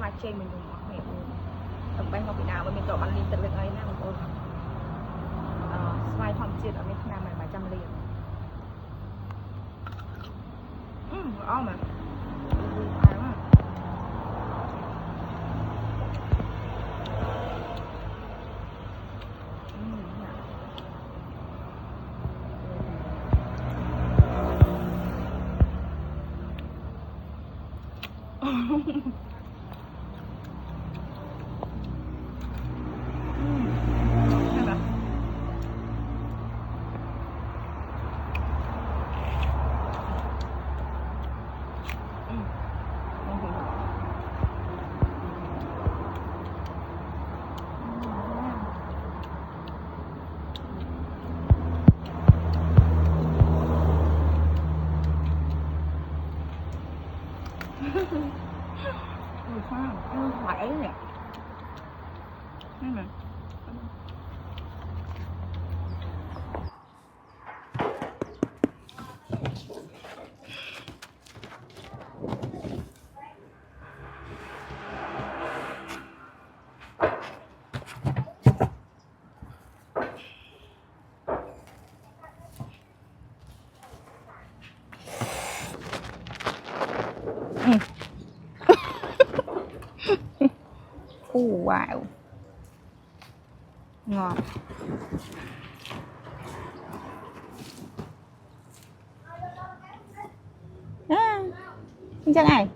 มาเชนมันอยู่เนี่ยตรงไปมาปีนามันมีตัวบันลินตะลึงไอ้นั่งตัวสไลด์ความเจียดอันนี้ขนาดมันจำเรียงอ้อมอ่ะอะไรวะphải nè nè wow ngon chân này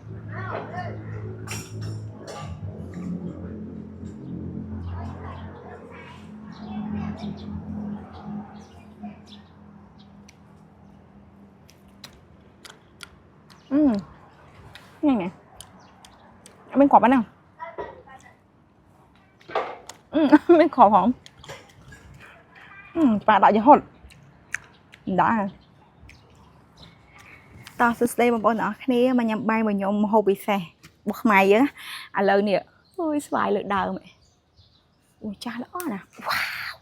này nè bên quả bán nào bên quả hỏngปลาดจะหดได้ตอนสุดเดย์บางคนเนาะนี้มันยังใบมันยมโฮบิเซ่บอกใหม่เยอะเลยเนี่ยอุ้ยสบายเลยดาวไหมอุ้ยจ้าแล้วนะว้าว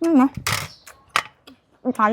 นี่นะไม่ใช่